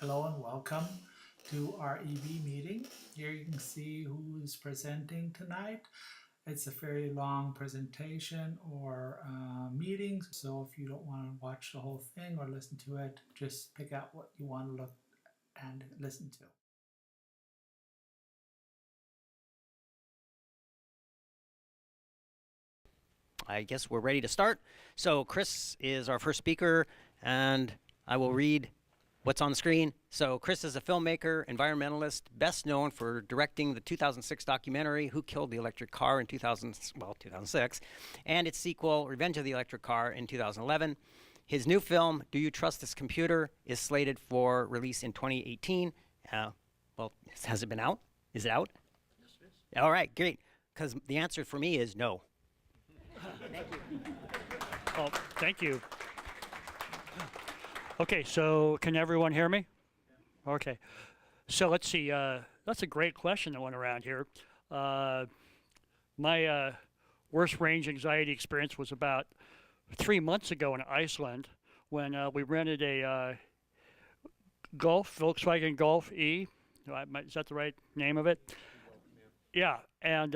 Hello and welcome to our EV meeting. Here you can see who is presenting tonight. It's a fairly long presentation or meeting, so if you don't want to watch the whole thing or listen to it, just pick out what you want to look and listen to. I guess we're ready to start. So Chris is our first speaker, and I will read what's on the screen. So Chris is a filmmaker, environmentalist, best known for directing the 2006 documentary Who Killed the Electric Car in 2006, and its sequel, Revenge of the Electric Car, in 2011. His new film, Do You Trust This Computer?, is slated for release in 2018. Well, has it been out? Is it out? Yes, it is. All right, great. Because the answer for me is no. Thank you. Oh, thank you. Okay, so can everyone hear me? Okay. So let's see. That's a great question that went around here. My worst range anxiety experience was about 3 months ago in Iceland when we rented a Volkswagen Golf E. Is that the right name of it? Yeah, and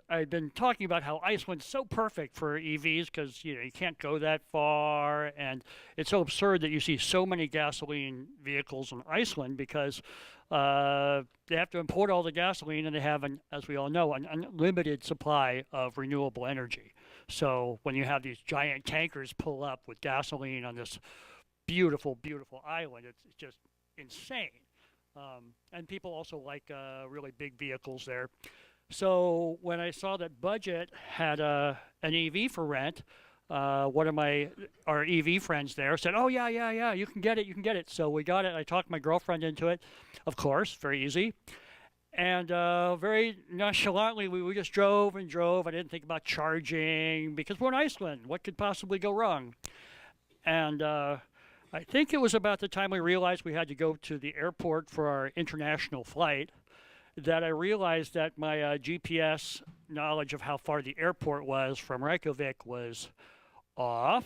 I'd been talking about how Iceland's so perfect for EVs because you can't go that far, and it's so absurd that you see so many gasoline vehicles in Iceland because they have to import all the gasoline, and they have, as we all know, an unlimited supply of renewable energy. So when you have these giant tankers pull up with gasoline on this beautiful, beautiful island, it's just insane. And people also like really big vehicles there. So when I saw that Budget had an EV for rent, one of our EV friends there said, "Oh yeah, you can get it." So we got it. I talked my girlfriend into it, of course, very easy, and very nonchalantly we just drove and drove. I didn't think about charging because we're in Iceland. What could possibly go wrong? And I think it was about the time we realized we had to go to the airport for our international flight that I realized that my GPS knowledge of how far the airport was from Reykjavik was off.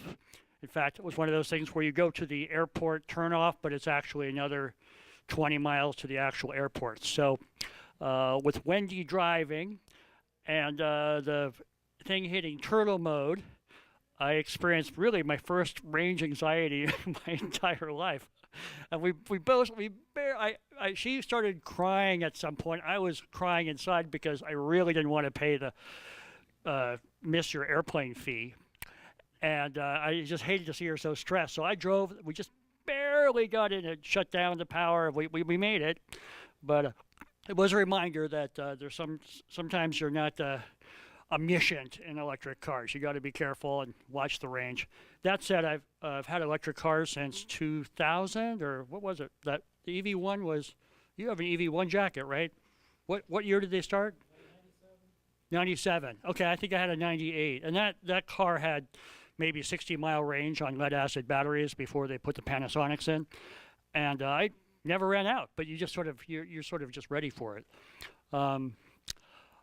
In fact, it was one of those things where you go to the airport turnoff, but it's actually another 20 miles to the actual airport. So with Wendy driving and the thing hitting turtle mode, I experienced really my first range anxiety in my entire life. And she started crying at some point. I was crying inside because I really didn't want to pay the miss your airplane fee. And I just hated to see her so stressed. So I drove. We just barely got in and shut down the power. We made it. But it was a reminder that there's sometimes you're not omniscient in electric cars. You got to be careful and watch the range. That said, I've had electric cars since 2000, or what was it? That the EV1 was. You have an EV1 jacket, right? What year did they start? 97. Okay, I think I had a 98, and that car had maybe 60-mile range on lead-acid batteries before they put the Panasonics in, and I never ran out. But you're sort of just ready for it.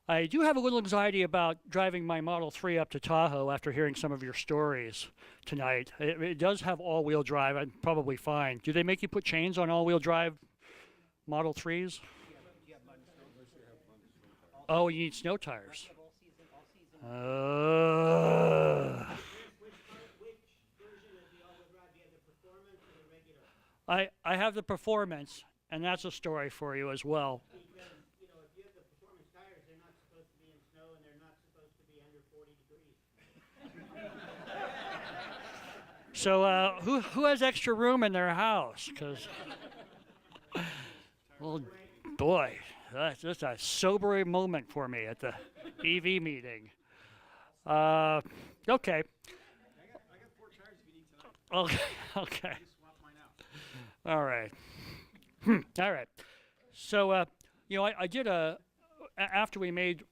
I do have a little anxiety about driving my Model 3 up to Tahoe after hearing some of your stories tonight. It does have all-wheel drive. I'm probably fine. Do they make you put chains on all-wheel drive Model 3s? Oh, you need snow tires. Which version of the all-wheel drive? Do you have the performance or the regular? I have the performance, and that's a story for you as well. Because, if you have the performance tires, they're not supposed to be in snow and they're not supposed to be under 40 degrees. So who has extra room in their house? Because, well, boy, that's just a sobering moment for me at the EV meeting. Okay. I got 4 tires if you need tonight. Okay. Just swap mine out. All right. All right. So, I did after we made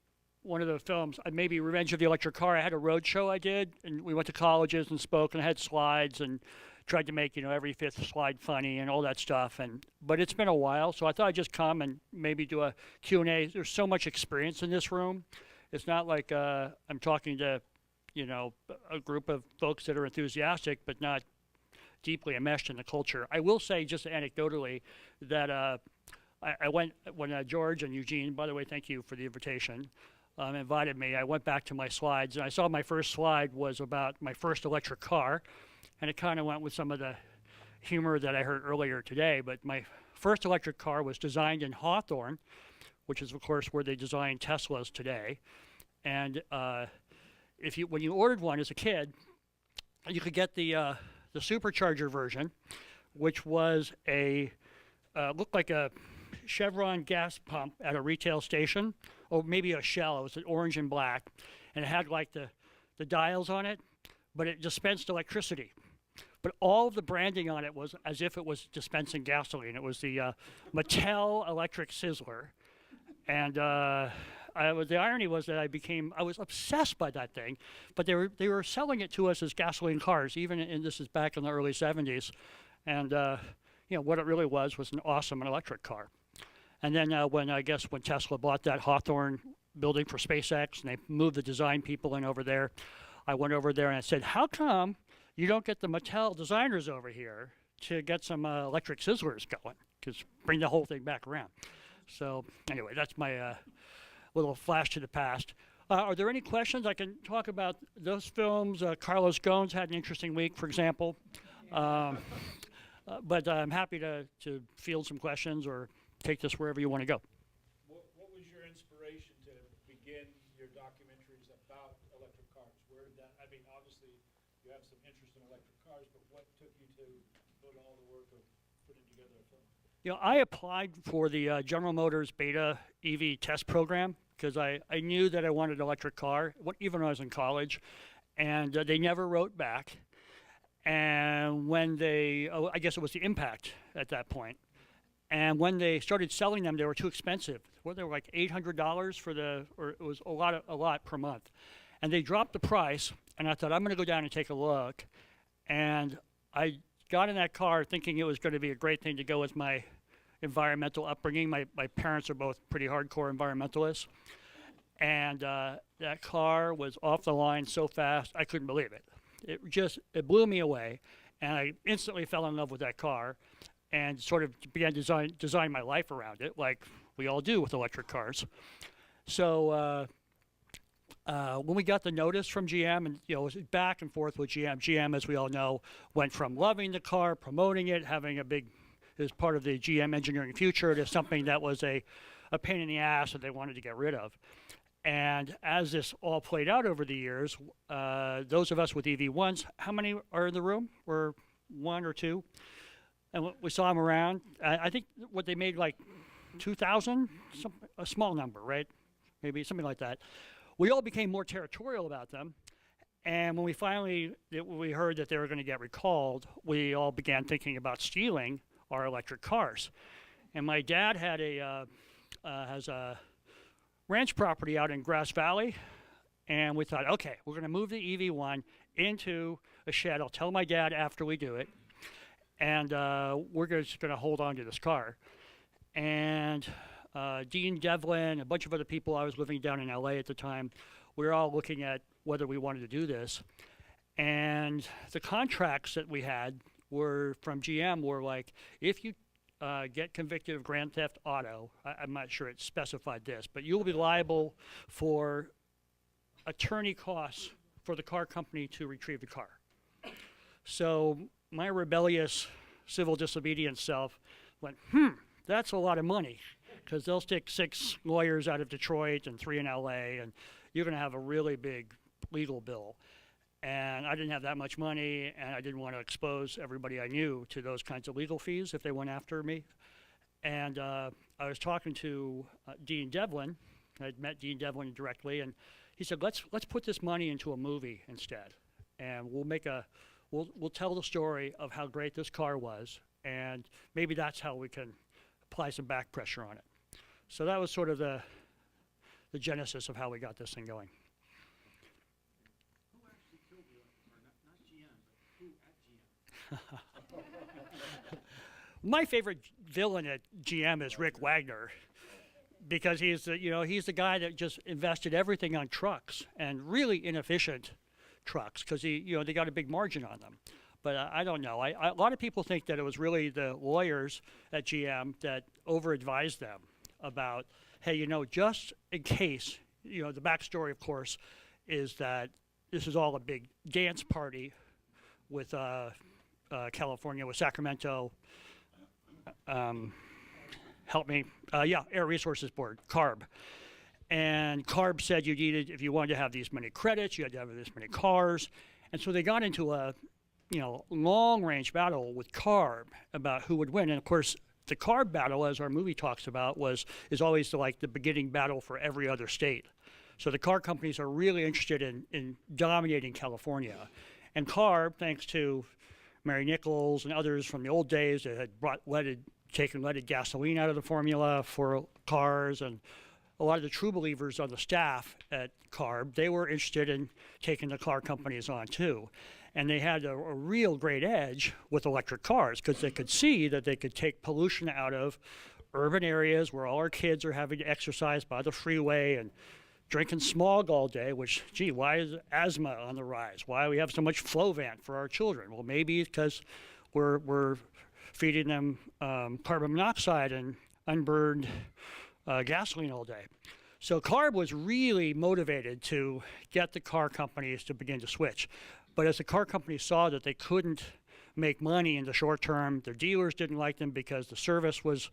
one of the films, maybe Revenge of the Electric Car, I had a road show I did, and we went to colleges and spoke, and I had slides and tried to make, every 5th slide funny and all that stuff. But it's been a while, so I thought I'd just come and maybe do a Q&A. There's so much experience in this room. It's not like I'm talking to, a group of folks that are enthusiastic, but not deeply enmeshed in the culture. I will say, just anecdotally, that I went when George and Eugene, by the way, thank you for the invitation, invited me. I went back to my slides, and I saw my first slide was about my first electric car, and it kind of went with some of the humor that I heard earlier today. But my first electric car was designed in Hawthorne, which is, of course, where they design Teslas today. And when you ordered one as a kid, you could get the supercharger version, which was looked like a Chevron gas pump at a retail station, or maybe a Shell. It was an orange and black, and it had like the dials on it, but it dispensed electricity. But all of the branding on it was as if it was dispensing gasoline. It was the Mattel Electric Sizzler, and the irony was that I was obsessed by that thing, but they were selling it to us as gasoline cars, and this is back in the early 70s, and what it really was an awesome electric car. And then when Tesla bought that Hawthorne building for SpaceX and they moved the design people in over there, I went over there and I said, how come you don't get the Mattel designers over here to get some electric sizzlers going? Because bring the whole thing back around. So anyway, that's my little flash to the past. Are there any questions? I can talk about those films. Carlos Ghosn had an interesting week, for example. But I'm happy to field some questions or take this wherever you want to go. What was your inspiration to begin your documentaries about electric cars? Where did that, obviously you have some interest in electric cars, but what took you to go to all the work of putting together a film? I applied for the General Motors Beta EV test program because I knew that I wanted an electric car, even when I was in college, and they never wrote back. And when I guess it was the Impact at that point. And when they started selling them, they were too expensive. They were like $800 or it was a lot per month. And they dropped the price, and I thought, I'm going to go down and take a look. And I got in that car thinking it was going to be a great thing to go with my environmental upbringing. My parents are both pretty hardcore environmentalists. And that car was off the line so fast, I couldn't believe it. It blew me away, and I instantly fell in love with that car and sort of began to design my life around it, like we all do with electric cars. So when we got the notice from GM, and it was back and forth with GM, as we all know, went from loving the car, promoting it, having as part of the GM engineering future, to something that was a pain in the ass that they wanted to get rid of. And as this all played out over the years, those of us with EV1s, how many are in the room? Or one or two? And we saw them around. I think what they made like 2,000, a small number, right? Maybe something like that. We all became more territorial about them. And when we heard that they were going to get recalled, we all began thinking about stealing our electric cars. And my dad has a ranch property out in Grass Valley, and we thought, okay, we're going to move the EV1 into a shed. I'll tell my dad after we do it, and we're just going to hold on to this car. And Dean Devlin, a bunch of other people, I was living down in LA at the time, we were all looking at whether we wanted to do this. And the contracts that we had were from GM were like, if you get convicted of grand theft auto, I'm not sure it specified this, but you'll be liable for attorney costs for the car company to retrieve the car. So my rebellious civil disobedience self went, that's a lot of money, because they'll stick 6 lawyers out of Detroit and 3 in LA, and you're going to have a really big legal bill. And I didn't have that much money, and I didn't want to expose everybody I knew to those kinds of legal fees if they went after me. And I was talking to Dean Devlin. I'd met Dean Devlin directly, and he said, let's put this money into a movie instead, and we'll tell the story of how great this car was, and maybe that's how we can apply some back pressure on it. So that was sort of the genesis of how we got this thing going. My favorite villain at GM is Rick Wagner, because he's the guy that just invested everything on trucks, and really inefficient trucks, because they got a big margin on them. but I don't know. A lot of people think that it was really the lawyers at GM that over-advised them about, hey, you know, just in case, you know, the backstory, of course, is that this is all a big dance party with California, with Sacramento. Help me. Air Resources Board, CARB. And CARB said you needed, if you wanted to have these many credits, you had to have this many cars. And so they got into a, you know, long-range battle with CARB about who would win. And of course, the CARB battle, as our movie talks about, is always the beginning battle for every other state. So the car companies are really interested in dominating California. And CARB, thanks to Mary Nichols and others from the old days that had taken leaded gasoline out of the formula for cars, and a lot of the true believers on the staff at CARB, they were interested in taking the car companies on too. And they had a real great edge with electric cars because they could see that they could take pollution out of urban areas where all our kids are having to exercise by the freeway and drinking smog all day, which, gee, why is asthma on the rise? Why do we have so much Flovant for our children? Well, maybe it's because we're feeding them carbon monoxide and unburned gasoline all day. So CARB was really motivated to get the car companies to begin to switch. But as the car companies saw that they couldn't make money in the short term, their dealers didn't like them because the service was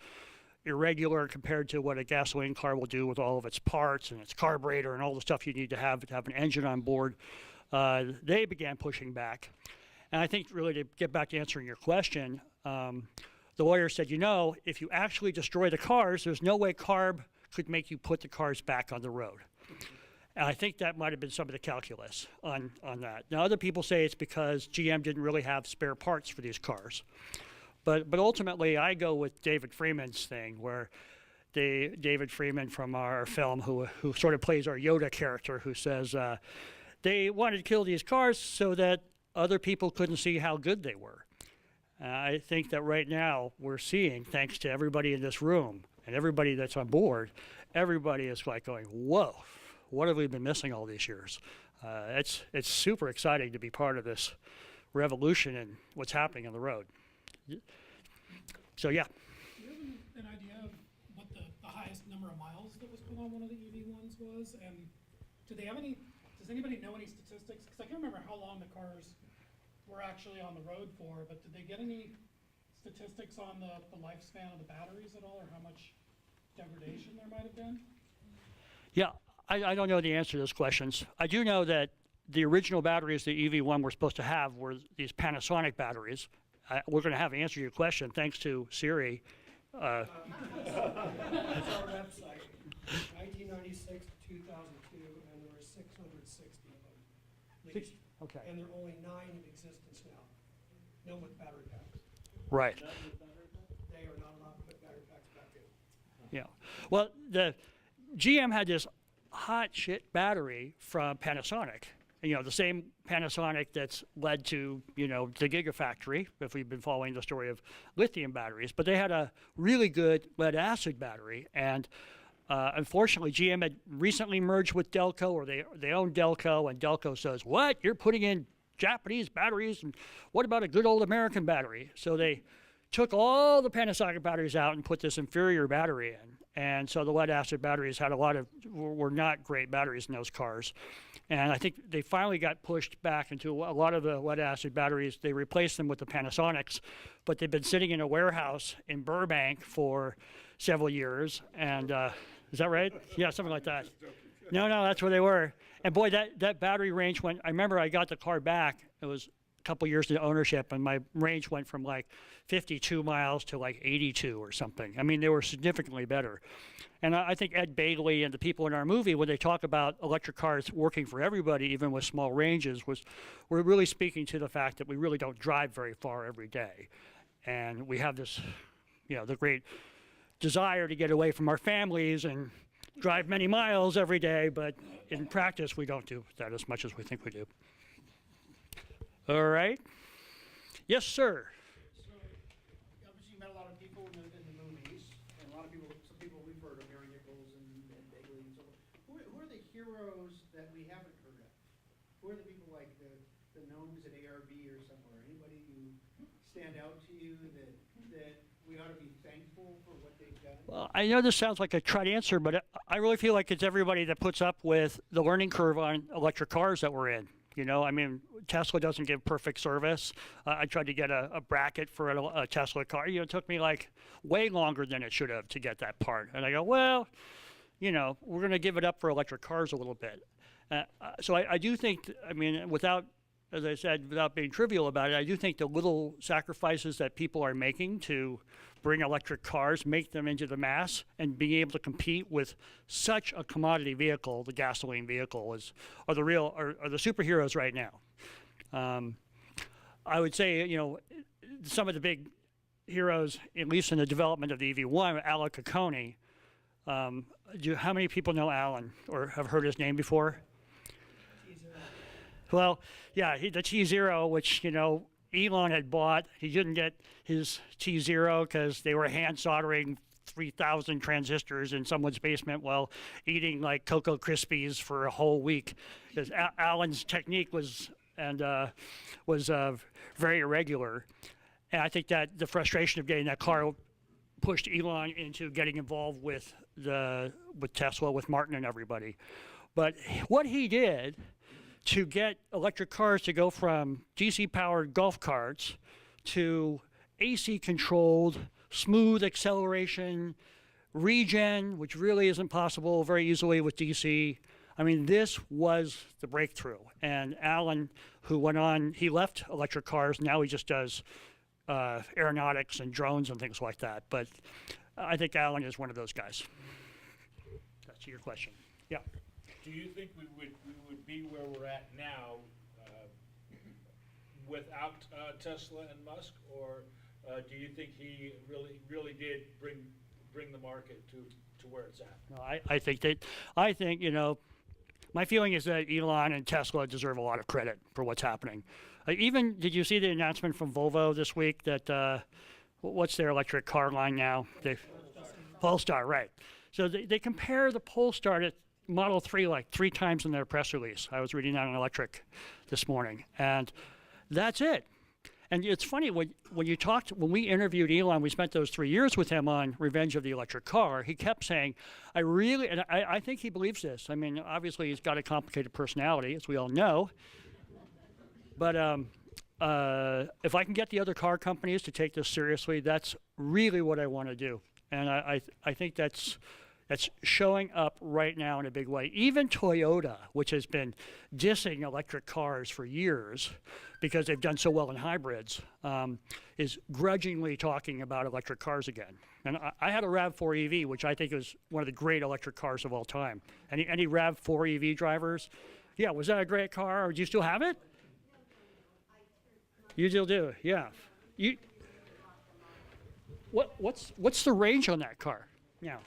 irregular compared to what a gasoline car will do with all of its parts and its carburetor and all the stuff you need to have an engine on board. They began pushing back. And I think really to get back to answering your question, the lawyer said, you know, if you actually destroy the cars, there's no way CARB could make you put the cars back on the road. And I think that might have been some of the calculus on that. Now, other people say it's because GM didn't really have spare parts for these cars. But ultimately, I go with David Freeman's thing, where David Freeman from our film, who sort of plays our Yoda character, who says they wanted to kill these cars so that other people couldn't see how good they were. I think that right now we're seeing, thanks to everybody in this room and everybody that's on board, everybody is like going, whoa, what have we been missing all these years? It's super exciting to be part of this revolution and what's happening on the road. So, yeah. Do you have an idea of what the highest number of miles that was put on one of the EV ones was? And does anybody know any statistics? Because I can't remember how long the cars were actually on the road for, but did they get any statistics on the lifespan of the batteries at all, or how much degradation there might have been? Yeah, I don't know the answer to those questions. I do know that the original batteries the EV1 were supposed to have were these Panasonic batteries. We're going to have to answer your question thanks to Siri. That's our website, 1996 to 2002, and there were 660 of them leased. Okay. And there are only 9 in existence now. None with battery packs. Right. They are not allowed to put battery packs back in. Yeah. Well, the GM had this hot shit battery from Panasonic. You know, the same Panasonic that's led to, you know, the Gigafactory, if we've been following the story of lithium batteries. But they had a really good lead acid battery. And unfortunately, GM had recently merged with Delco, or they own Delco, and Delco says, what? You're putting in Japanese batteries? And what about a good old American battery? So they took all the Panasonic batteries out and put this inferior battery in. And so the lead acid batteries were not great batteries in those cars. And I think they finally got pushed back into a lot of the lead acid batteries. They replaced them with the Panasonics, but they've been sitting in a warehouse in Burbank for several years. And is that right? Yeah, something like that. No, that's where they were. And boy, that battery range went, I remember I got the car back. It was a couple years into ownership, and my range went from like 52 miles to like 82 or something. I mean, they were significantly better. And I think Ed Bailey and the people in our movie, when they talk about electric cars working for everybody, even with small ranges, we're really speaking to the fact that we really don't drive very far every day. And we have this, you know, the great desire to get away from our families and drive many miles every day, but in practice, we don't do that as much as we think we do. All right. Yes, sir. So, obviously you met a lot of people in the movies, and a lot of people, some people we've heard of, Mary Nichols and Bailey and so forth. Who are the heroes that we haven't heard of? Who are the people like the Gnomes at ARB or somewhere? Anybody who stand out to you that we ought to be thankful for what they've done? Well, I know this sounds like a trite answer, but I really feel like it's everybody that puts up with the learning curve on electric cars that we're in. You know, I mean, Tesla doesn't give perfect service. I tried to get a bracket for a Tesla car. You know, it took me like way longer than it should have to get that part. And I go, well, you know, we're going to give it up for electric cars a little bit. So I do think, I mean, without, as I said, without being trivial about it, I do think the little sacrifices that people are making to bring electric cars, make them into the mass, and being able to compete with such a commodity vehicle, the gasoline vehicle, are the superheroes right now. I would say, you know, some of the big heroes, at least in the development of the EV1, Alan Ciccone. How many people know Alan or have heard his name before? Well, yeah, the T0, which, you know, Elon had bought. He didn't get his T0 because they were hand soldering 3,000 transistors in someone's basement while eating like Cocoa Krispies for a whole week. Because Alan's technique was very irregular. And I think that the frustration of getting that car pushed Elon into getting involved with Tesla, with Martin and everybody. But what he did to get electric cars to go from DC-powered golf carts to AC-controlled, smooth acceleration, regen, which really isn't possible very easily with DC. I mean, this was the breakthrough. And Alan, who went on, he left electric cars. Now he just does aeronautics and drones and things like that. But I think Alan is one of those guys. That's your question. Yeah. Do you think we would be where we're at now without Tesla and Musk, or do you think he really did bring the market to where it's at? No, I think you know, my feeling is that Elon and Tesla deserve a lot of credit for what's happening. Even did you see the announcement from Volvo this week that what's their electric car line now? Polestar, right? So they compare the Polestar to Model 3 like 3 times in their press release. I was reading that on Electric this morning, and that's it. And it's funny when we interviewed Elon, we spent those 3 years with him on Revenge of the Electric Car. He kept saying, I think he believes this. I mean, obviously he's got a complicated personality, as we all know. But if I can get the other car companies to take this seriously, that's really what I want to do. And I think that's showing up right now in a big way. Even Toyota, which has been dissing electric cars for years because they've done so well in hybrids, is grudgingly talking about electric cars again. And I had a RAV4 EV, which I think is one of the great electric cars of all time. Any RAV4 EV drivers? Yeah, was that a great car, or do you still have it? You still do, yeah. What's the range on that car? Yeah.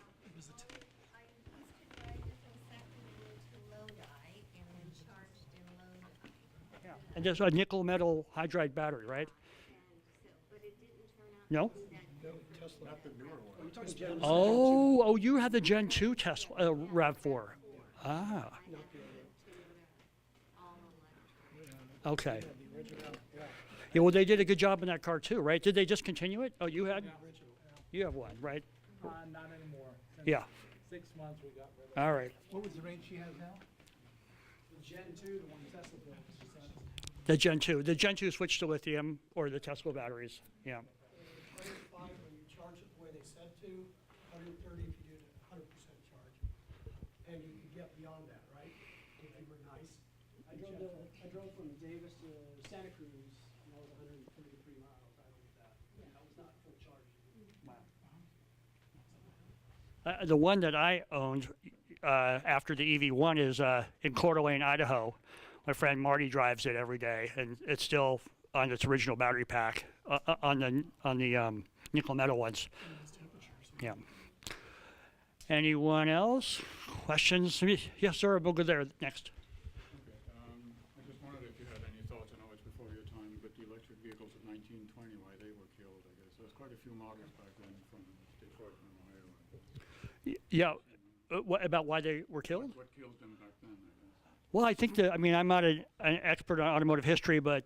And there's a nickel metal hydride battery, right? No? Oh, you have the Gen 2 Tesla RAV4. Ah. Okay. Yeah, well, they did a good job in that car too, right? Did they discontinue it? Oh, you had? You have one, right? Not anymore. Since Yeah. 6 months we got rid of it. All right. What was the range she has now? The Gen 2, the one Tesla built, she said. The Gen 2. The Gen 2 switched to lithium or the Tesla batteries. Yeah. 105 when you charge it the way they said to, 130 if you do it at 100% charge. And you could get beyond that, right? If you were nice. I drove from Davis to Santa Cruz, and that was 133 miles. I did that. And that was not full charge. The one that I owned after the EV1 is in Coeur d'Alene, Idaho. My friend Marty drives it every day, and it's still on its original battery pack on the nickel metal ones. Yeah. Anyone else? Questions? Yes, sir. We'll go there next. Okay. I just wondered if you had any thoughts. I know it's before your time, but the electric vehicles of 1920, why they were killed, I guess. There's quite a few models back then from Detroit and Ohio. Yeah. What about why they were killed? What killed them back then, I guess? Well, I think that, I mean, I'm not an expert on automotive history, but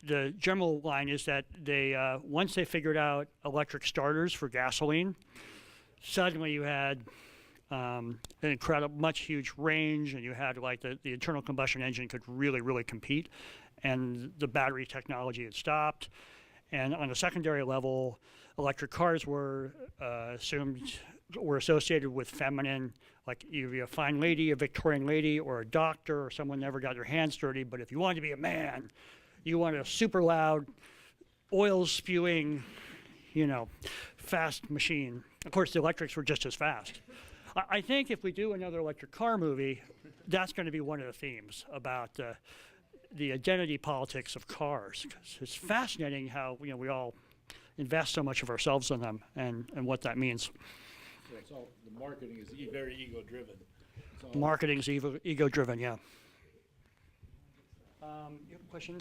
the general line is that they, once they figured out electric starters for gasoline, suddenly you had an incredible, much huge range, and you had like the internal combustion engine could really compete, and the battery technology had stopped. And on a secondary level, electric cars were were associated with feminine, like either a fine lady, a Victorian lady, or a doctor, or someone never got their hands dirty. But if you wanted to be a man, you wanted a super loud, oil spewing, you know, fast machine. Of course, the electrics were just as fast. I think if we do another electric car movie, that's going to be one of the themes about the identity politics of cars. 'Cause it's fascinating how, you know, we all invest so much of ourselves in them, and what that means. So it's all, the marketing is very ego-driven. Marketing's ego-driven, yeah. You have a question?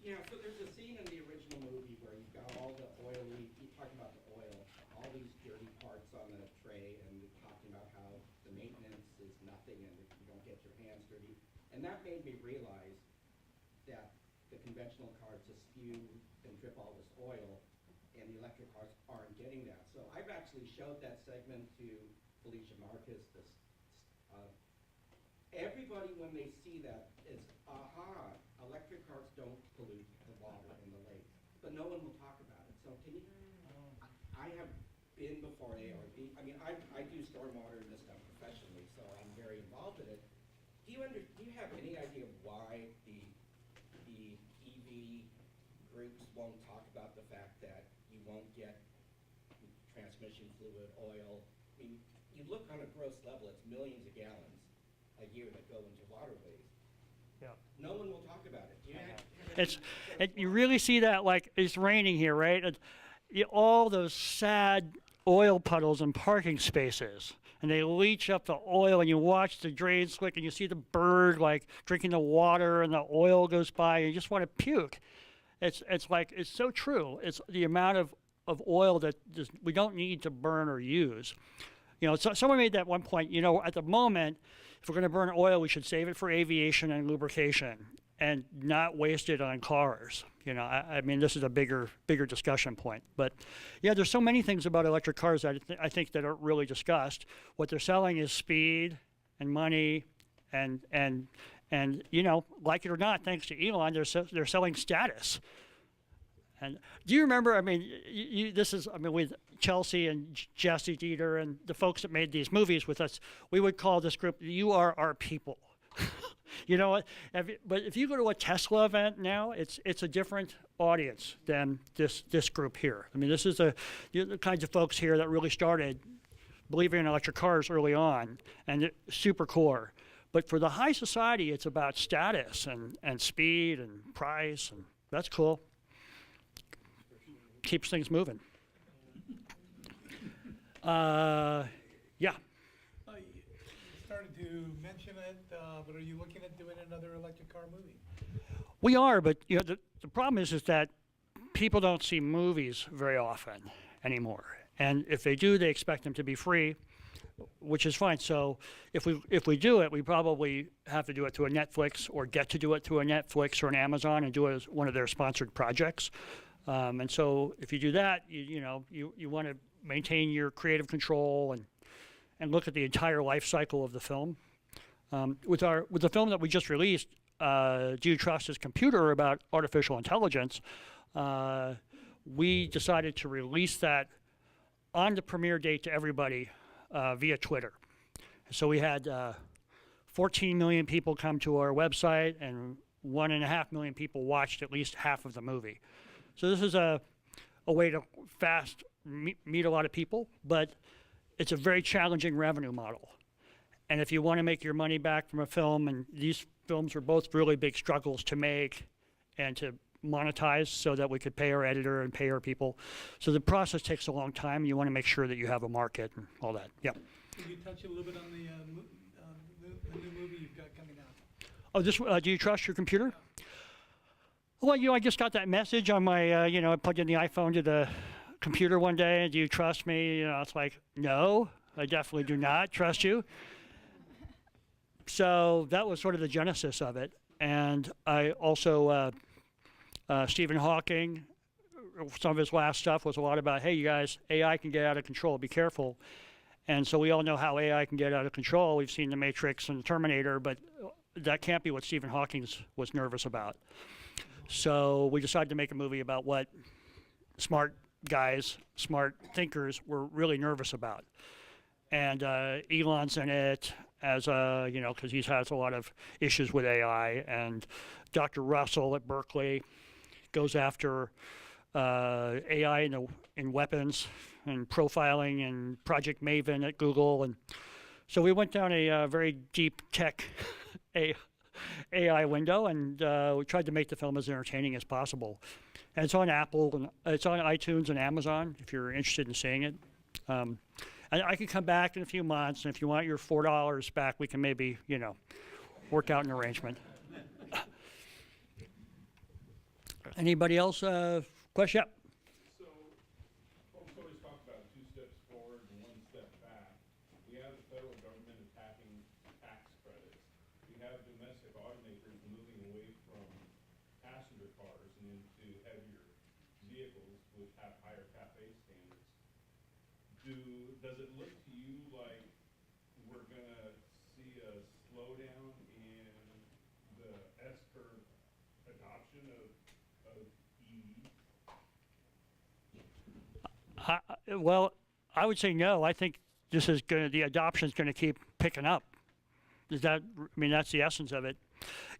Yeah, so there's a scene in the original movie where you've got all the oily, you talking about the oil, all these dirty parts on the tray, and you're talking about how the maintenance is nothing and you don't get your hands dirty. And that made me realize that the conventional cars just spew and drip all this oil, and the electric cars aren't getting that. So I've actually showed that segment to Felicia Marcus. Everybody, when they see that, is, aha, electric cars don't pollute the water in the lake. But no one will talk about it. So can you, I have been before ARB. I mean, I do stormwater and this stuff professionally, so I'm very involved in it. Do you have any idea why the EV groups won't talk about the fact that you won't get transmission fluid, oil? I mean, you look on a gross level, it's millions of gallons a year that go into waterways. Yeah. No one will talk about it. You really see that, like, it's raining here, right? All those sad oil puddles in parking spaces, and they leach up the oil, and you watch the drain slick, and you see the bird like drinking the water, and the oil goes by, and you just want to puke. It's like, it's so true. It's the amount of oil that we don't need to burn or use. You know, so someone made that one point, you know, at the moment, if we're going to burn oil, we should save it for aviation and lubrication and not waste it on cars. You know, I mean, this is a bigger discussion point. But yeah, there's so many things about electric cars that I think that aren't really discussed. What they're selling is speed and money, and you know, like it or not, thanks to Elon, they're selling status. And do you remember? I mean, with Chelsea and Jesse Dieter and the folks that made these movies with us, we would call this group, "You are our people." You know what? But if you go to a Tesla event now, it's a different audience than this group here. I mean, this is the kinds of folks here that really started believing in electric cars early on, and super core. But for the high society, it's about status and speed and price, and that's cool. Keeps things moving. Yeah. You started to mention it, but are you looking at doing another electric car movie? We are, but you know, the problem is that people don't see movies very often anymore, and if they do, they expect them to be free, which is fine. So if we do it, we probably have to do it through a Netflix, or get to do it through a Netflix or an Amazon and do it as one of their sponsored projects. And so if you do that, you want to maintain your creative control and look at the entire life cycle of the film. With the film that we just released, Do You Trust This Computer, about artificial intelligence, we decided to release that on the premiere date to everybody via Twitter. So we had 14 million people come to our website, and 1.5 million people watched at least half of the movie. So this is a way to fast meet a lot of people, but it's a very challenging revenue model. And if you want to make your money back from a film, and these films were both really big struggles to make and to monetize so that we could pay our editor and pay our people. So the process takes a long time. You want to make sure that you have a market and all that. Yeah. Could you touch a little bit on the new movie you've got coming out? Oh, this, Do You Trust Your Computer? Yeah. Well, I just got that message on my, I plugged in the iPhone to the computer one day. Do you trust me? It's like, no, I definitely do not trust you. So that was sort of the genesis of it. And I also, Stephen Hawking, some of his last stuff was a lot about, hey, you guys, AI can get out of control. Be careful. And so we all know how AI can get out of control. We've seen The Matrix and The Terminator, but that can't be what Stephen Hawking was nervous about. So we decided to make a movie about what smart guys, smart thinkers were really nervous about. And Elon's in it as a, you know, because he has a lot of issues with AI. And Dr. Russell at Berkeley goes after AI in weapons and profiling, and Project Maven at Google. And so we went down a very deep tech AI window, and we tried to make the film as entertaining as possible. And it's on Apple, and it's on iTunes and Amazon if you're interested in seeing it. And I can come back in a few months, and if you want your $4 back, we can maybe, you know, work out an arrangement. Anybody else? Question? Yep. So, folks always talk about 2 steps forward and 1 step back. We have the federal government attacking tax credits. We have domestic automakers moving away from passenger cars and into heavier vehicles which have higher CAFE standards. Does it look to you like we're going to see a slowdown in the S-curve adoption of EVs? Well, I would say no. I think this is the adoption is going to keep picking up. I mean, that's the essence of it.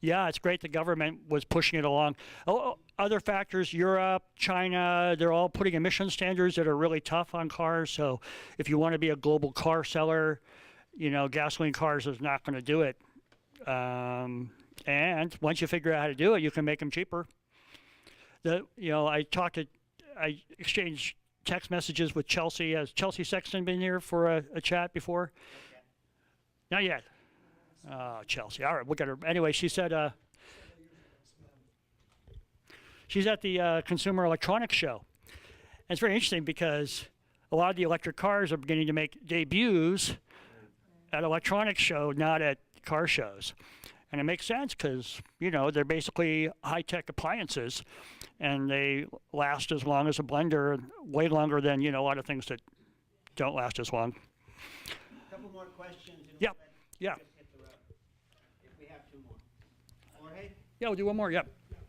Yeah, it's great the government was pushing it along. Other factors, Europe, China, they're all putting emission standards that are really tough on cars. So if you want to be a global car seller, you know, gasoline cars is not going to do it. And once you figure out how to do it, you can make them cheaper. You know, I exchanged text messages with Chelsea. Has Chelsea Sexton been here for a chat before? Not yet. Chelsea. All right, we'll get her. Anyway, she said she's at the Consumer Electronics Show. And it's very interesting because a lot of the electric cars are beginning to make debuts at electronics show, not at car shows. And it makes sense because, you know, they're basically high-tech appliances, and they last as long as a blender, way longer than, you know, a lot of things that don't last as long. A couple more questions. Yep. Yeah. If we have 2 more. Jorge? Yeah, we'll do one more. Yep.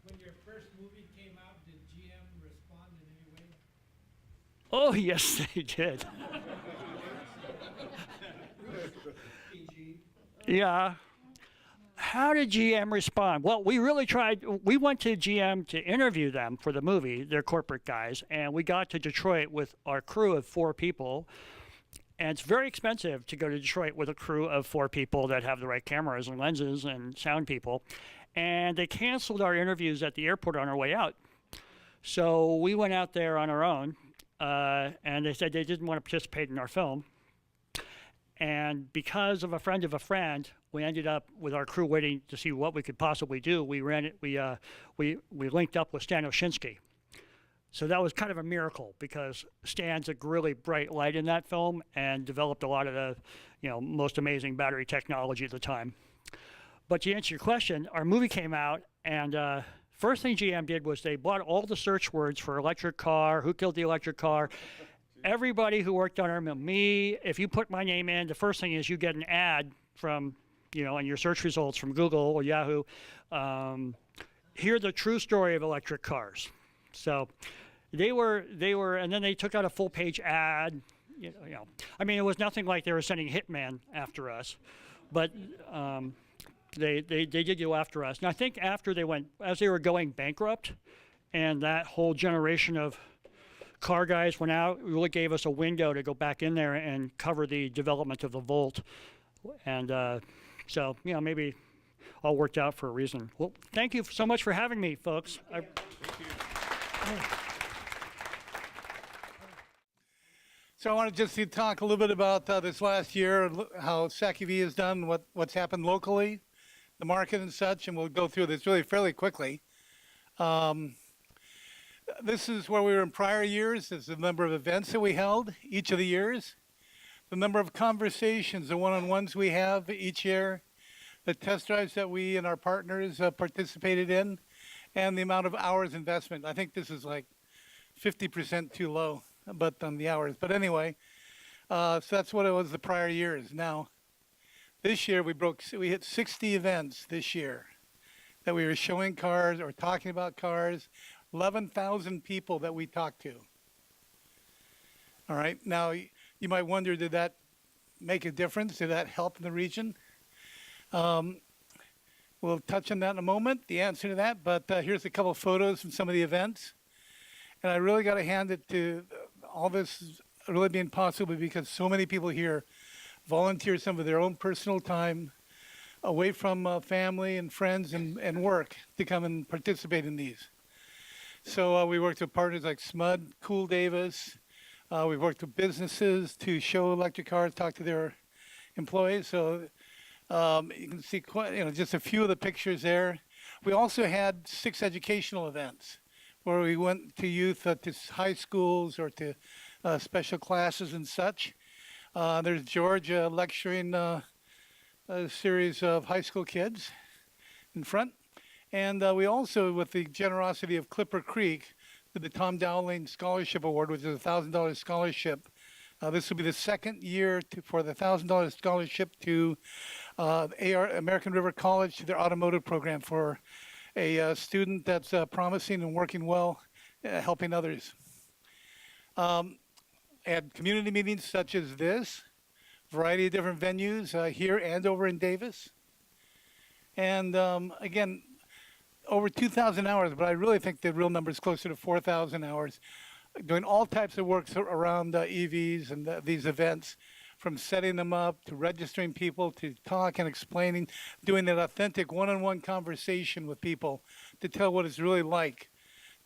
When your first movie came out, did GM respond in any way? Oh, yes, they did. Yeah. How did GM respond? Well, we really tried. We went to GM to interview them for the movie, their corporate guys, and we got to Detroit with our crew of 4 people. And it's very expensive to go to Detroit with a crew of 4 people that have the right cameras and lenses and sound people. And they canceled our interviews at the airport on our way out. So we went out there on our own, and they said they didn't want to participate in our film. And because of a friend, we ended up with our crew waiting to see what we could possibly do. We linked up with Stan Oshinsky. So that was kind of a miracle because Stan's a really bright light in that film and developed a lot of the, you know, most amazing battery technology at the time. But to answer your question, our movie came out, and first thing GM did was they bought all the search words for electric car, who killed the electric car. Everybody who worked on our film, me, if you put my name in, the first thing is you get an ad from, you know, in your search results from Google or Yahoo. Hear the true story of electric cars. So they were, and then they took out a full-page ad. You know, I mean, it was nothing like they were sending Hitman after us, but they did go after us. And I think after as they were going bankrupt, and that whole generation of car guys went out, it really gave us a window to go back in there and cover the development of the Volt. And so, you know, maybe all worked out for a reason. Well, thank you so much for having me, folks. Thank you. So I wanted just to talk a little bit about this last year, how SacEVA has done, what's happened locally, the market and such, and we'll go through this really fairly quickly. This is where we were in prior years. This is the number of events that we held each of the years, the number of conversations, the one-on-ones we have each year, the test drives that we and our partners participated in, and the amount of hours investment. I think this is like 50% too low, but on the hours. But anyway, so that's what it was the prior years. Now, this year we hit 60 events this year that we were showing cars or talking about cars. 11,000 people that we talked to. All right. Now, you might wonder, did that make a difference? Did that help in the region? We'll touch on that in a moment, the answer to that. But here's a couple of photos from some of the events. And I really got to hand it to all this really being possible because so many people here volunteer some of their own personal time away from family and friends and work to come and participate in these. So we worked with partners like SMUD, Cool Davis. We've worked with businesses to show electric cars, talk to their employees. So you can see just a few of the pictures there. We also had 6 educational events where we went to youth, to high schools or to special classes and such. There's George lecturing a series of high school kids in front. And we also, with the generosity of Clipper Creek, did the Tom Dowling Scholarship Award, which is a $1,000 scholarship. This will be the second year for the $1,000 scholarship to American River College to their automotive program for a student that's promising and working well, helping others. Had community meetings such as this, variety of different venues here and over in Davis. And again, over 2,000 hours, but I really think the real number is closer to 4,000 hours, doing all types of work around EVs and these events, from setting them up to registering people to talk and explaining, doing that authentic one-on-one conversation with people to tell what it's really like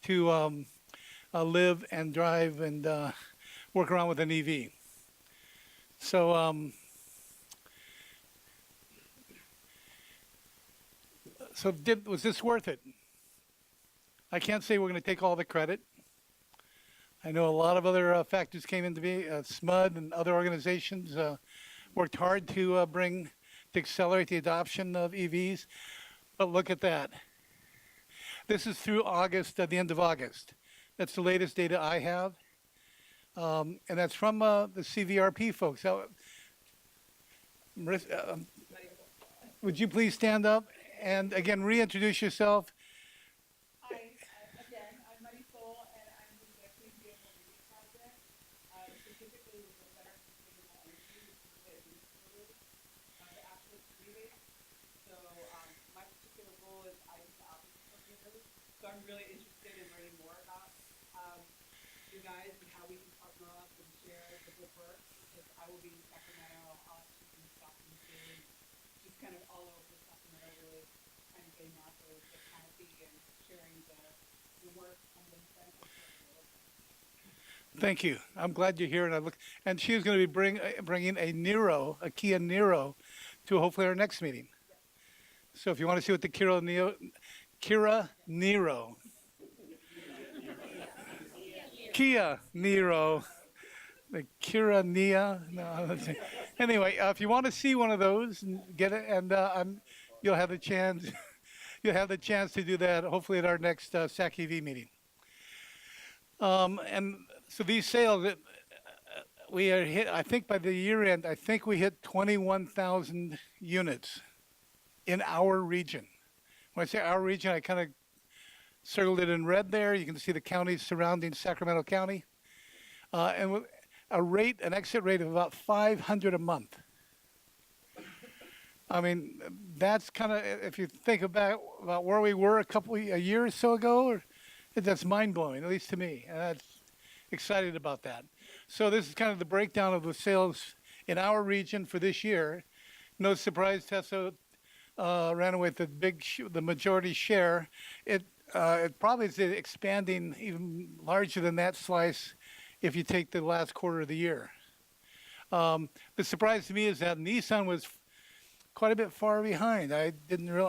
to live and drive and work around with an EV. So was this worth it? I can't say we're going to take all the credit. I know a lot of other factors came into being. SMUD and other organizations worked hard to accelerate the adoption of EVs. But look at that. This is through August, the end of August. That's the latest data I have. And that's from the CVRP folks. Marissa, would you please stand up and again reintroduce yourself? I'm Marisol, and I'm the executive vehicle reading project, specifically with the Center for Sustainable Energy, which is the administrator of the actual rebate. So my particular role is I'm the outreach coordinator. So I'm really interested in learning more about you guys and how we can partner up and share the good work. Because I will be in Sacramento, I'll be in Stockton soon, just kind of all over Sacramento, really kind of getting out the canopy and sharing the work and the benefits of the work. Thank you. I'm glad you're here, and she is going to be bringing a Kia Niro to hopefully our next meeting. Yep. So if you want to see what the Kia Niro, the Kira Nia. No, anyway, if you want to see one of those, get it, and you'll have the chance. You'll have the chance to do that hopefully at our next SacEVA meeting. And so these sales, we are hit. I think by the year end, I think we hit 21,000 units in our region. When I say our region, I kind of circled it in red there. You can see the counties surrounding Sacramento County. And with an exit rate of about 500 a month. I mean, that's kind of, if you think about where we were a year or so ago, that's mind-blowing, at least to me. And I'm excited about that. So this is kind of the breakdown of the sales in our region for this year. No surprise, Tesla ran away with the majority share. It probably is expanding even larger than that slice if you take the last quarter of the year. The surprise to me is that Nissan was quite a bit far behind. I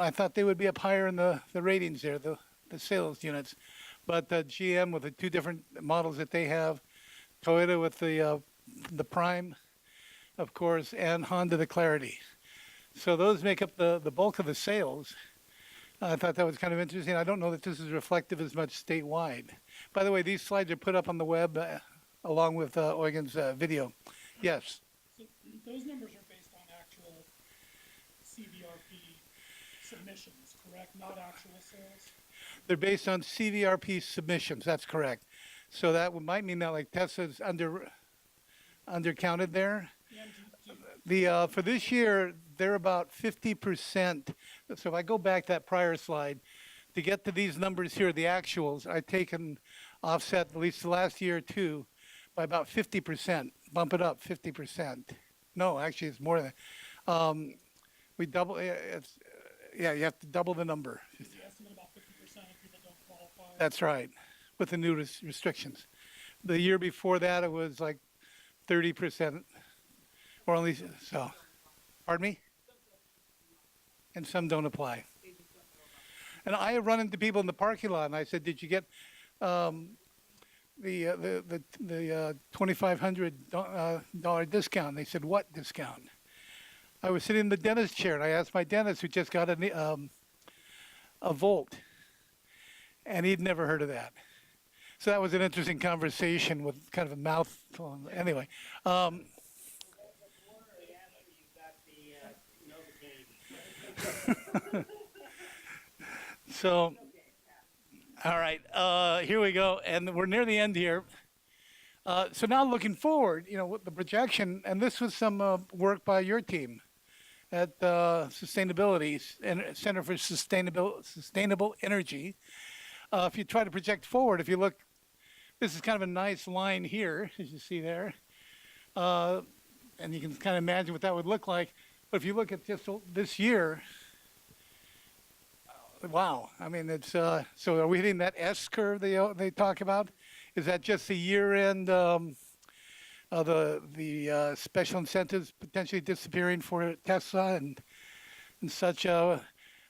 thought they would be up higher in the ratings there, the sales units. But GM with the 2 different models that they have, Toyota with the Prime, of course, and Honda the Clarity. So those make up the bulk of the sales. I thought that was kind of interesting. I don't know that this is reflective as much statewide. By the way, these slides are put up on the web along with Oregon's video. Yes. So those numbers are based on actual CVRP submissions, correct? Not actual sales? They're based on CVRP submissions. That's correct. So that might mean that like Tesla's undercounted there. Yeah, For this year, they're about 50%. So if I go back that prior slide, to get to these numbers here, the actuals, I've taken offset at least the last year or two by about 50%. Bump it up 50%. No, actually, it's more than that. We double. Yeah, you have to double the number. you estimate about 50% of people don't qualify. That's right, with the new restrictions. The year before that, it was like 30%, or only so. Pardon me? And some don't apply. And I have run into people in the parking lot, and I said, "Did you get the $2,500 discount?" They said, "What discount?" I was sitting in the dentist chair, and I asked my dentist, who just got a Volt, and he'd never heard of that. So that was an interesting conversation with kind of a mouthful. Anyway. So, all right, here we go, and we're near the end here. So now looking forward, with the projection, and this was some work by your team at Sustainability and Center for Sustainable Energy. If you try to project forward, if you look, this is kind of a nice line here, as you see there, and you can kind of imagine what that would look like. But if you look at just this year, wow, I mean, it's so are we hitting that S curve they talk about? Is that just the year-end, the special incentives potentially disappearing for Tesla and such?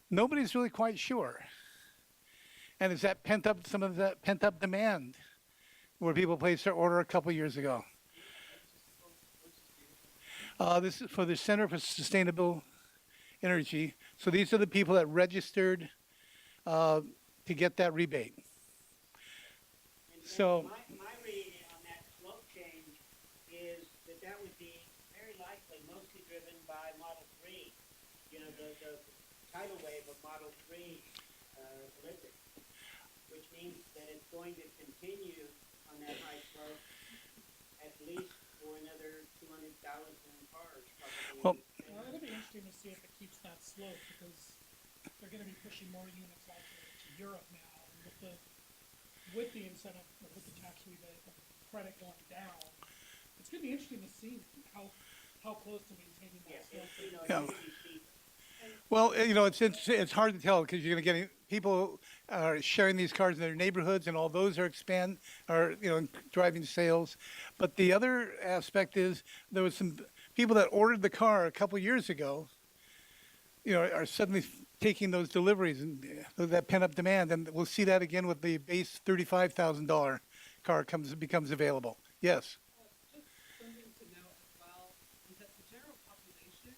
Nobody's really quite sure. And is that some of that pent-up demand where people placed their order a couple years ago? This is for the Center for Sustainable Energy. So these are the people that registered to get that rebate. So my read on that slope change is that would be very likely mostly driven by Model 3. The tidal wave of Model 3 electric, which means that it's going to continue on that high slope at least for another 200,000 cars. Probably. Well, it'll be interesting to see if it keeps that slope, because they're going to be pushing more units out to Europe now, and with the incentive, with the tax rebate, the credit going down. It's going to be interesting to see how close to maintaining that slope. Well, it's hard to tell, because you're going to get people are sharing these cars in their neighborhoods, and all those are driving sales. But the other aspect is there was some people that ordered the car a couple years ago, are suddenly taking those deliveries and that pent-up demand, and we'll see that again with the base $35,000 car becomes available. Yes. Just something to note as well is that the general population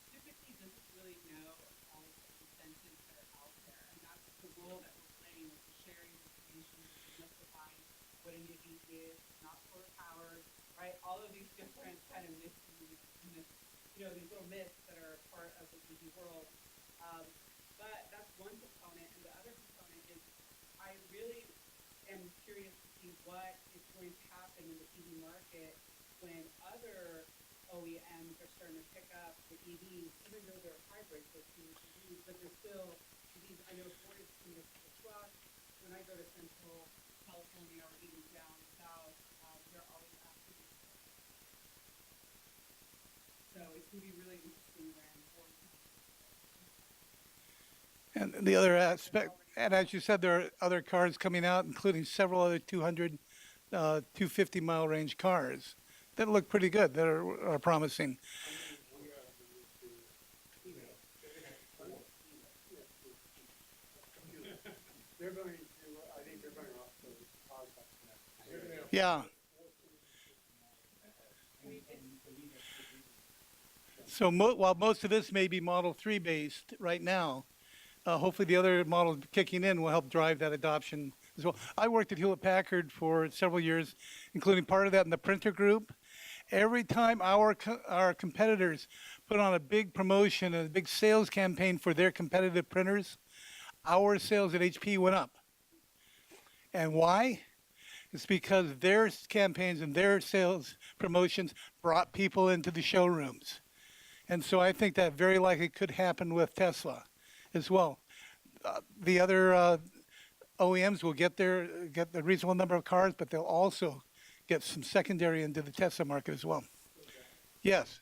typically doesn't really know all of the incentives that are out there, and that's the role that we're playing with the sharing information, demystifying what an EV is, not solar powered, right? All of these different kind of myths, these little myths that are part of the EV world. But that's one component, and the other component is I really am curious to see what is going to happen in the EV market when other OEMs are starting to pick up the EVs, even though they're hybrids, they're EVs, but they're still EVs. I know Ford is doing this with the truck. When I go to Central California or even down south, they're always asking me. So it's going to be really interesting when Ford comes. And the other aspect, and as you said, there are other cars coming out, including several other 250-mile range cars that look pretty good, that are promising. They're going to, I think they're going off the prospects next. Yeah. So while most of this may be Model 3 based right now, hopefully the other models kicking in will help drive that adoption as well. I worked at Hewlett Packard for several years, including part of that in the printer group. Every time our competitors put on a big promotion, a big sales campaign for their competitive printers, our sales at HP went up. And why? It's because their campaigns and their sales promotions brought people into the showrooms. And so I think that very likely could happen with Tesla as well. The other OEMs will get the reasonable number of cars, but they'll also get some secondary into the Tesla market as well. Yes.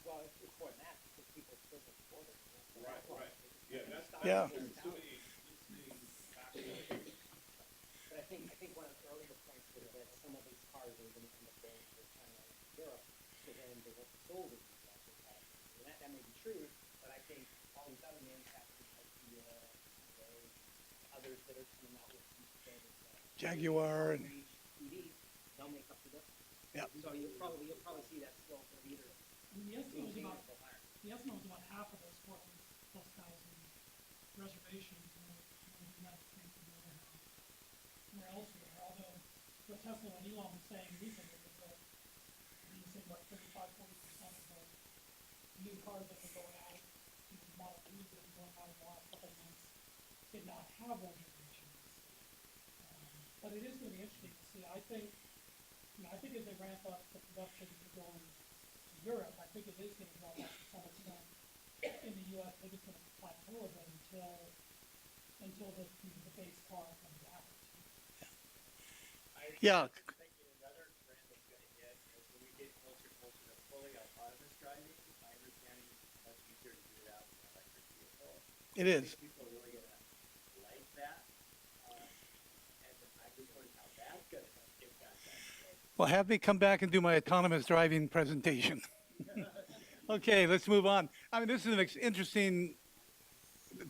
Well, it's more than that, because people still don't afford it. Right. Yeah, that's Yeah. But I think one of the earlier points was that some of these cars are going to end up going to China and Europe, so then they won't be sold in the US. And that may be true, but I think all these other manufacturers like the others that are coming out with these standards, Jaguar and EVs, they'll make up for this. yeah. So you'll probably see that slope of either. The estimate was about half of those 400+ thousand reservations in the United States and the other half were elsewhere. Although what Tesla and Elon was saying recently was that he was saying about 35–40% of the new cars that were going out, Model 3s that were going out in the last couple of months, did not have reservations. But it is going to be interesting to see. I think as they ramp up the production going to Europe, I think it is going to drop off to some extent. In the U.S., I think it's going to plateau a bit until the base car comes out. Yeah. Thinking another trend that's going to hit is when we get closer to fully autonomous driving. My understanding is it's much easier to do that with an electric vehicle. It is. People are really going to like that. And I just wondered how that's going to impact that. Well, have me come back and do my autonomous driving presentation. Okay, let's move on. I mean, this is an interesting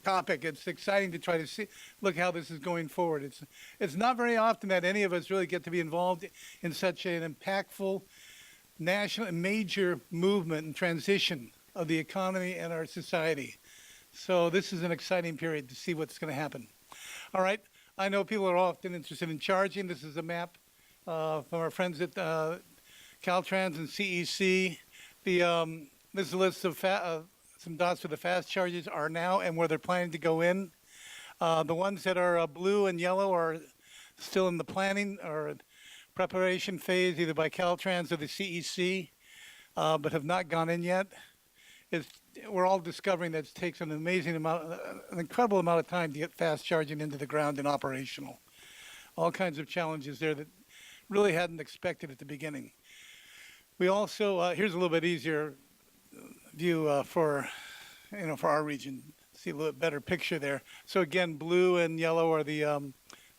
topic. It's exciting to try to look how this is going forward. It's not very often that any of us really get to be involved in such an impactful national and major movement and transition of the economy and our society. So this is an exciting period to see what's going to happen. All right, I know people are often interested in charging. This is a map from our friends at Caltrans and CEC. This is a list of some dots for the fast charges are now and where they're planning to go in. The ones that are blue and yellow are still in the planning or preparation phase, either by Caltrans or the CEC, but have not gone in yet. We're all discovering that it takes an incredible amount of time to get fast charging into the ground and operational. All kinds of challenges there that really hadn't expected at the beginning. We also, here's a little bit easier view for our region. See a little bit better picture there. So again, blue and yellow are the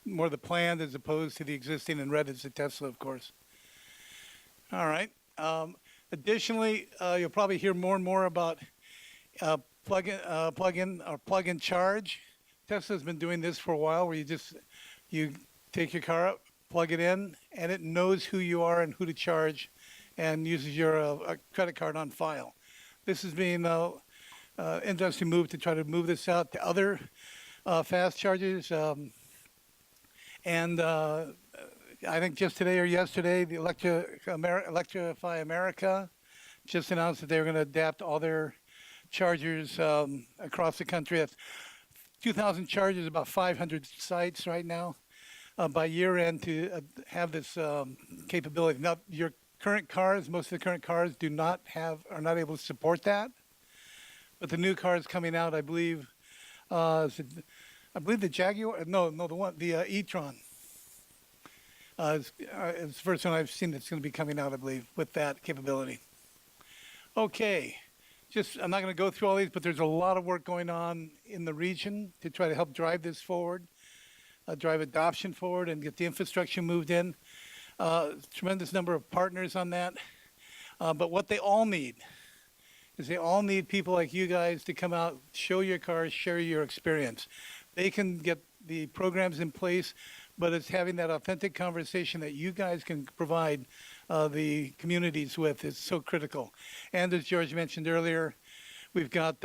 more the planned as opposed to the existing, and red is the Tesla, of course. All right. Additionally, you'll probably hear more and more about plug-in charge. Tesla's been doing this for a while, where you take your car up, plug it in, and it knows who you are and who to charge, and uses your credit card on file. This is being an interesting move to try to move this out to other fast chargers. And I think just today or yesterday, the Electrify America just announced that they were going to adapt all their chargers across the country. That's 2,000 chargers, about 500 sites right now, by year end to have this capability. Now, your current cars, most of the current cars are not able to support that. but the new cars coming out, I believe, I believe the Jaguar, the e-tron. It's the first one I've seen that's going to be coming out, I believe, with that capability. Okay, I'm not going to go through all these, but there's a lot of work going on in the region to try to help drive this forward, drive adoption forward, and get the infrastructure moved in. Tremendous number of partners on that. But what they all need is they all need people like you guys to come out, show your cars, share your experience. They can get the programs in place, but it's having that authentic conversation that you guys can provide the communities with is so critical. And as George mentioned earlier, we've got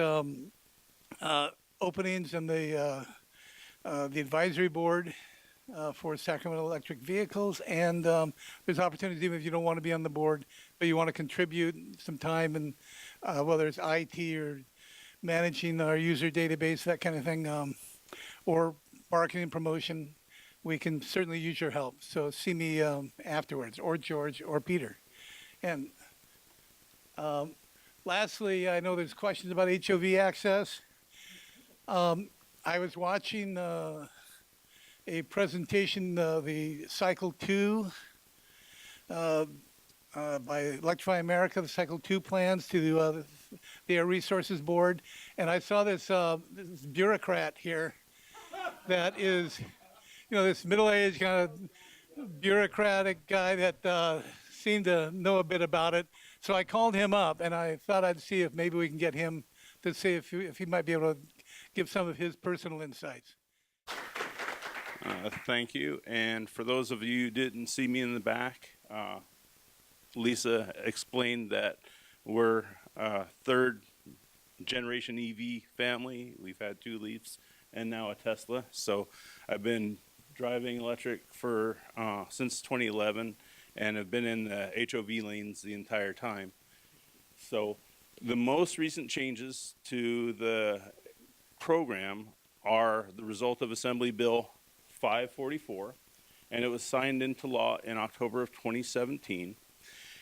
openings in the advisory board for Sacramento electric vehicles, and there's opportunities even if you don't want to be on the board, but you want to contribute some time, and whether it's IT or managing our user database, that kind of thing, or marketing promotion, we can certainly use your help. So see me afterwards, or George, or Peter. And lastly, I know there's questions about HOV access. I was watching a presentation, the Cycle 2 by Electrify America, the Cycle 2 plans to the Air Resources Board. And I saw this bureaucrat here that is, this middle-aged kind of bureaucratic guy that seemed to know a bit about it. So I called him up, and I thought I'd see if maybe we can get him to see if he might be able to give some of his personal insights. Thank you. And for those of you who didn't see me in the back, Lisa explained that we're a third generation EV family. We've had 2 Leafs and now a Tesla. So I've been driving electric for since 2011 and have been in the HOV lanes the entire time. So the most recent changes to the program are the result of Assembly Bill 544, and it was signed into law in October of 2017.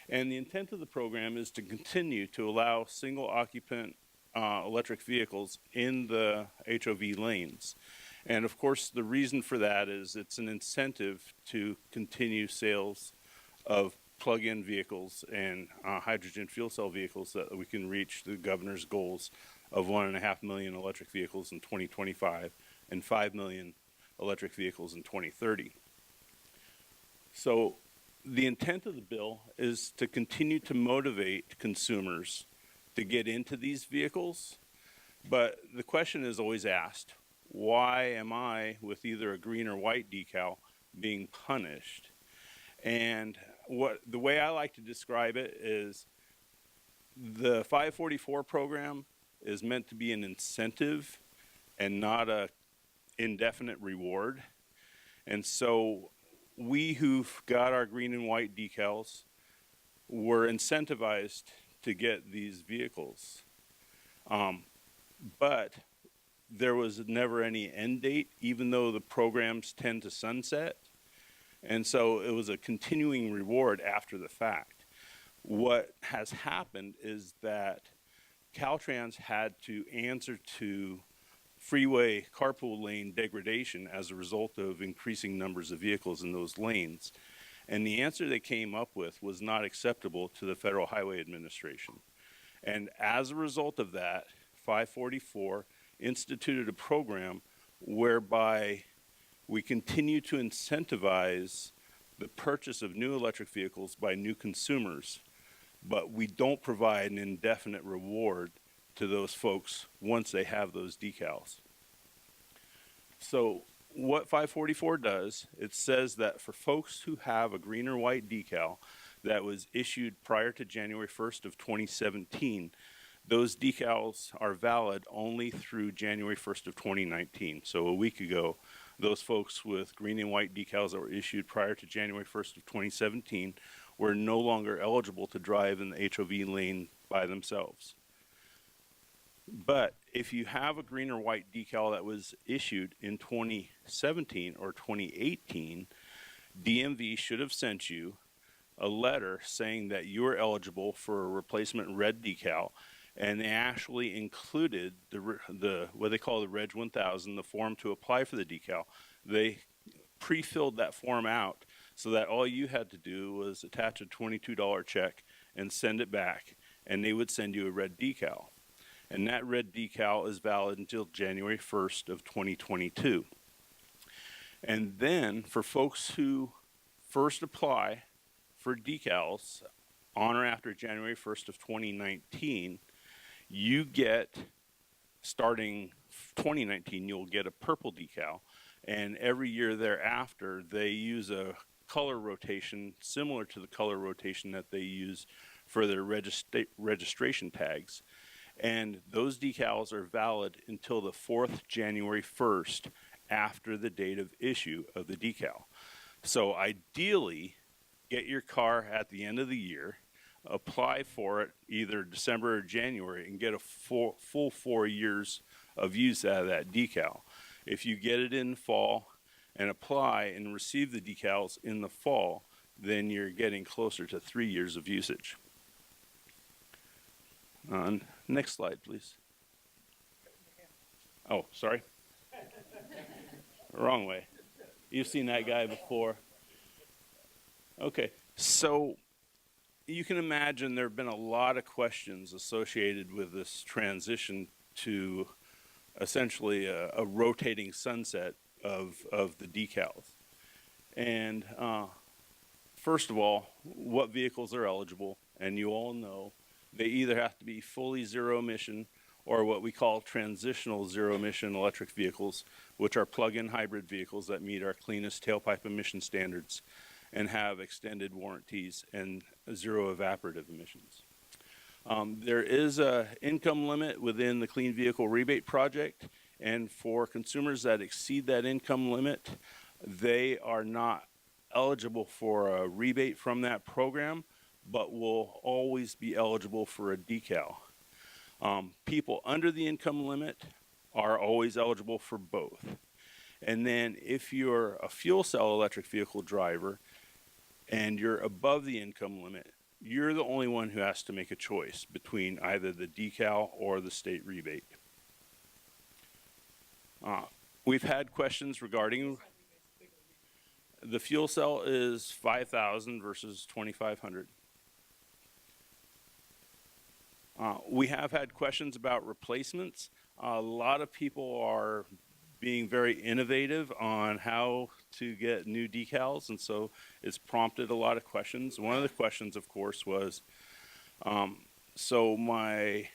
And the intent of the program is to continue to allow single occupant electric vehicles in the HOV lanes. And of course, the reason for that is it's an incentive to continue sales of plug-in vehicles and hydrogen fuel cell vehicles, that we can reach the governor's goals of 1.5 million electric vehicles in 2025 and 5 million electric vehicles in 2030. So the intent of the bill is to continue to motivate consumers to get into these vehicles, but the question is always asked, why am I, with either a green or white decal, being punished? And the way I like to describe it is the 544 program is meant to be an incentive and not a indefinite reward. And so we who've got our green and white decals were incentivized to get these vehicles. But there was never any end date, even though the programs tend to sunset. And so it was a continuing reward after the fact. What has happened is that Caltrans had to answer to freeway carpool lane degradation as a result of increasing numbers of vehicles in those lanes. And the answer they came up with was not acceptable to the Federal Highway Administration. And as a result of that, 544 instituted a program whereby we continue to incentivize the purchase of new electric vehicles by new consumers, but we don't provide an indefinite reward to those folks once they have those decals. So what 544 does, it says that for folks who have a green or white decal that was issued prior to January 1st of 2017, those decals are valid only through January 1st of 2019. So a week ago, those folks with green and white decals that were issued prior to January 1st of 2017 were no longer eligible to drive in the HOV lane by themselves. But if you have a green or white decal that was issued in 2017 or 2018, DMV should have sent you a letter saying that you are eligible for a replacement red decal, And they actually included the what they call the Reg 1000, the form to apply for the decal. They pre-filled that form out so that all you had to do was attach a $22 check and send it back, and they would send you a red decal. And that red decal is valid until January 1st of 2022. And then for folks who first apply for decals on or after January 1st of 2019, you get, starting 2019, you'll get a purple decal. And every year thereafter, they use a color rotation similar to the color rotation that they use for their registration tags. And those decals are valid until the 4th January 1st after the date of issue of the decal. So ideally, get your car at the end of the year, apply for it either December or January, and get a full 4 years of use out of that decal. If you get it in fall and apply and receive the decals in the fall, then you're getting closer to 3 years of usage. Next slide, please. Oh, sorry. Wrong way. You've seen that guy before. Okay, so you can imagine there have been a lot of questions associated with this transition to essentially a rotating sunset of the decals. And first of all, what vehicles are eligible? And you all know they either have to be fully zero emission or what we call transitional zero emission electric vehicles, which are plug-in hybrid vehicles that meet our cleanest tailpipe emission standards and have extended warranties and zero evaporative emissions. There is an income limit within the Clean Vehicle Rebate Project, and for consumers that exceed that income limit, they are not eligible for a rebate from that program, but will always be eligible for a decal. People under the income limit are always eligible for both. And then if you're a fuel cell electric vehicle driver and you're above the income limit, you're the only one who has to make a choice between either the decal or the state rebate. We've had questions regarding the fuel cell is 5,000 versus 2,500. We have had questions about replacements. A lot of people are being very innovative on how to get new decals, and so it's prompted a lot of questions. One of the questions, of course, was, so my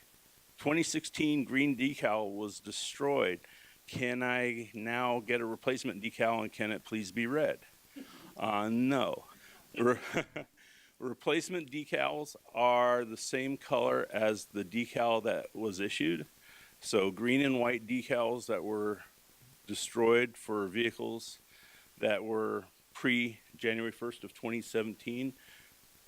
2016 green decal was destroyed. Can I now get a replacement decal, and can it please be red? No. Replacement decals are the same color as the decal that was issued. So green and white decals that were destroyed for vehicles that were pre-January 1st of 2017,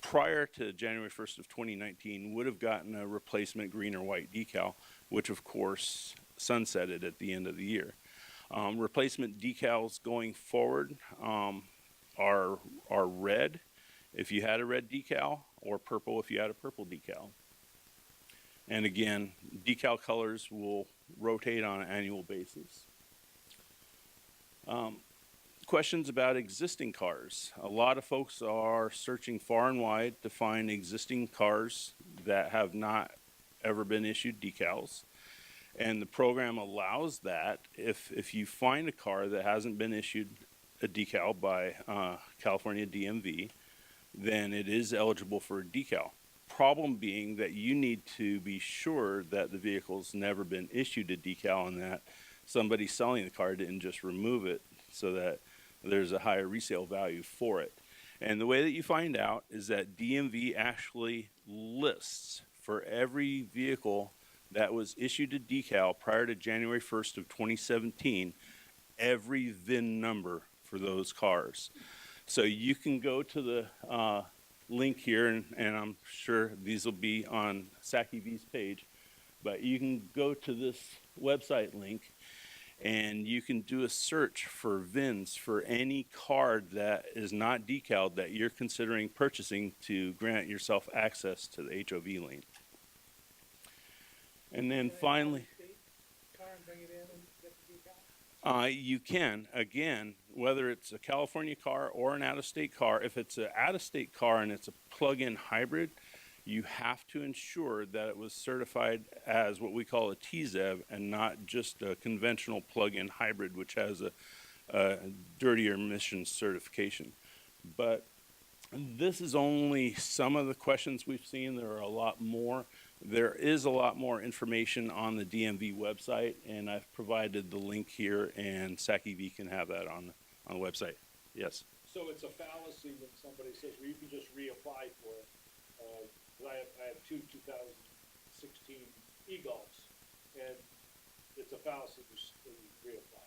prior to January 1st of 2019, would have gotten a replacement green or white decal, which of course sunsetted at the end of the year. Replacement decals going forward are red if you had a red decal, or purple if you had a purple decal. And again, decal colors will rotate on an annual basis. Questions about existing cars. A lot of folks are searching far and wide to find existing cars that have not ever been issued decals. And the program allows that if you find a car that hasn't been issued a decal by California DMV, then it is eligible for a decal. Problem being that you need to be sure that the vehicle's never been issued a decal and that somebody selling the car didn't just remove it so that there's a higher resale value for it. And the way that you find out is that DMV actually lists for every vehicle that was issued a decal prior to January 1st of 2017, every VIN number for those cars. So you can go to the link here, and I'm sure these will be on SacEVA's page, but you can go to this website link and you can do a search for VINs for any car that is not decaled that you're considering purchasing to grant yourself access to the HOV lane. And then finally, Car and bring it in and get the decal? you can, again, whether it's a California car or an out-of-state car, if it's an out-of-state car and it's a plug-in hybrid, you have to ensure that it was certified as what we call a TZEV and not just a conventional plug-in hybrid, which has a dirtier emissions certification. But this is only some of the questions we've seen. There are a lot more. There is a lot more information on the DMV website, and I've provided the link here, and SacEVA can have that on the website. Yes. So it's a fallacy when somebody says, well, you can just reapply for it. I have two 2016 e-Golfs, and it's a fallacy to reapply.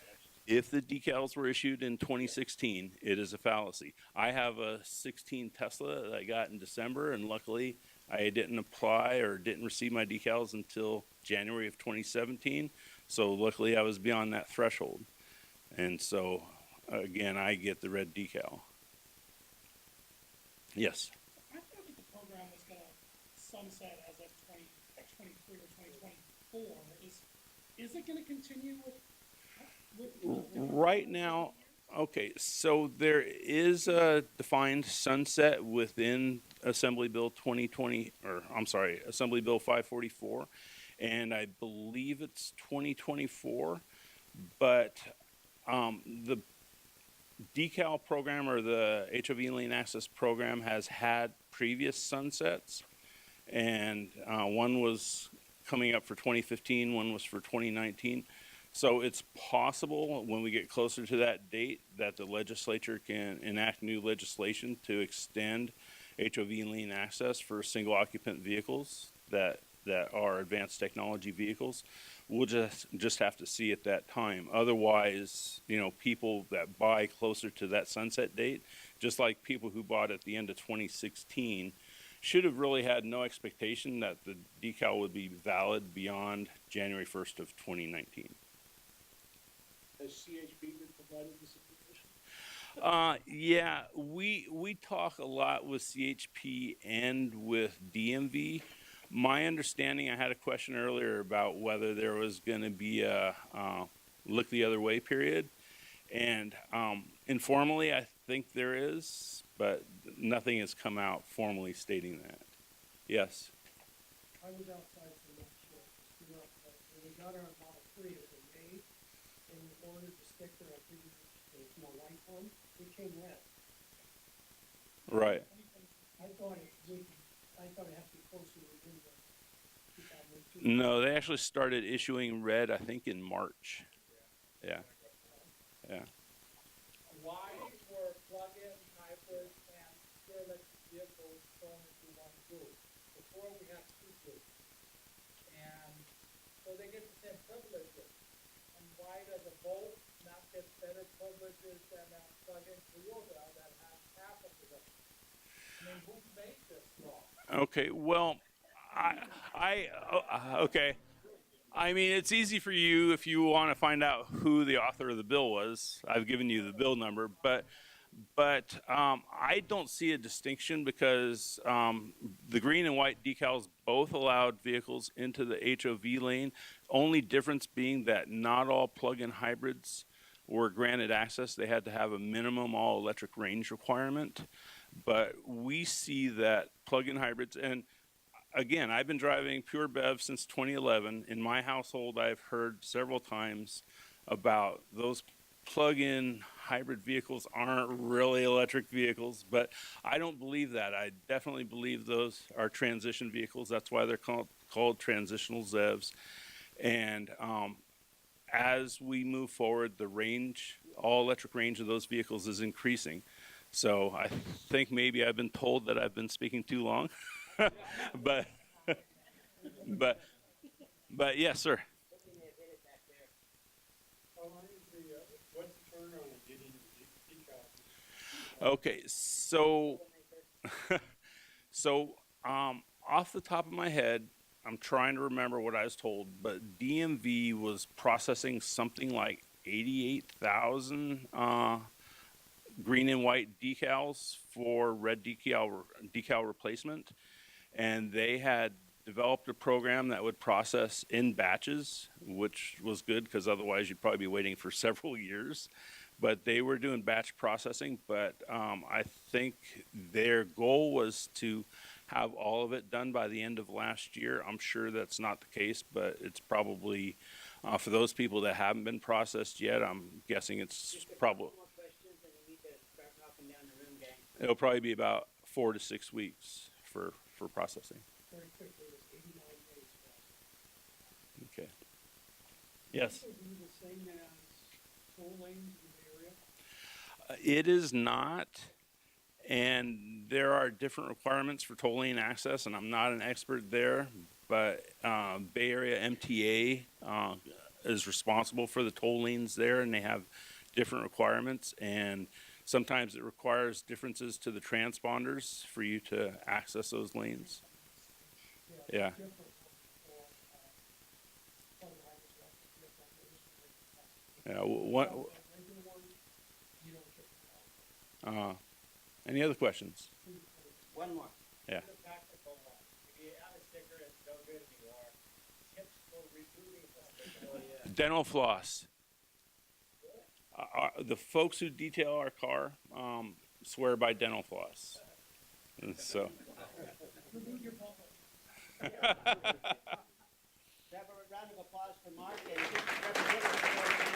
If the decals were issued in 2016, it is a fallacy. I have a 16 Tesla that I got in December, and luckily I didn't apply or didn't receive my decals until January of 2017. So luckily I was beyond that threshold. And so, again, I get the red decal. Yes? I thought that the program was going to sunset as of 2023 or 2024. Is it going to continue with right now? Okay, so there is a defined sunset within Assembly Bill 2020, or I'm sorry, Assembly Bill 544, and I believe it's 2024, but the decal program or the HOV lane access program has had previous sunsets, and one was coming up for 2015, one was for 2019. So it's possible when we get closer to that date that the legislature can enact new legislation to extend HOV lane access for single occupant vehicles that are advanced technology vehicles. We'll just have to see at that time. Otherwise, you know, people that buy closer to that sunset date, just like people who bought at the end of 2016, should have really had no expectation that the decal would be valid beyond January 1st of 2019. Has CHP been provided this information? Yeah, we talk a lot with CHP and with DMV. My understanding, I had a question earlier about whether there was going to be a look the other way period. And informally, I think there is, but nothing has come out formally stating that. Yes? I was outside for lunch, but when we got our Model 3, it was May, and we ordered the sticker, I figured it was more white one, it came red. Right. I thought it had to be closer to the end of 2002. No, they actually started issuing red, I think, in March. Yeah. Yeah. Why were plug-in hybrids and pure electric vehicles thrown into one group? Before we had two groups. And so they get the same privileges. And why does a Volt not get better privileges than a plug-in Toyota that has half of the rest? I mean, who made this law? Okay, well, okay. I mean, it's easy for you if you want to find out who the author of the bill was. I've given you the bill number, but I don't see a distinction because the green and white decals both allowed vehicles into the HOV lane. Only difference being that not all plug-in hybrids were granted access. They had to have a minimum all-electric range requirement. But we see that plug-in hybrids, and again, I've been driving pure BEV since 2011. In my household, I've heard several times about those plug-in hybrid vehicles aren't really electric vehicles, but I don't believe that. I definitely believe those are transition vehicles. That's why they're called transitional ZEVs. And as we move forward, the range, all-electric range of those vehicles is increasing. So I think maybe I've been told that I've been speaking too long. but yes, sir. What's the turnaround on getting decals? Okay, so off the top of my head, I'm trying to remember what I was told, but DMV was processing something like 88,000 green and white decals for red decal replacement. And they had developed a program that would process in batches, which was good because otherwise you'd probably be waiting for several years. But they were doing batch processing, but I think their goal was to have all of it done by the end of last year. I'm sure that's not the case, but it's probably, for those people that haven't been processed yet, I'm guessing it's probably, More questions, and we need to start knocking down the room, gang. it'll probably be about 4 to 6 weeks for processing. Very quickly, it was 89 days left. Okay. Yes. Will be the same as toll lanes in the area? It is not, and there are different requirements for toll lane access, and I'm not an expert there, but Bay Area MTA is responsible for the toll lanes there, and they have different requirements, and sometimes it requires differences to the transponders for you to access those lanes. Yeah. Yeah. Any other questions? One more. Yeah. If you have a sticker, it's no good anymore. Tips for removing the sticker. Dental floss. The folks who detail our car swear by dental floss. And so. Remove your pulp. Have a round of applause for Mark and representative.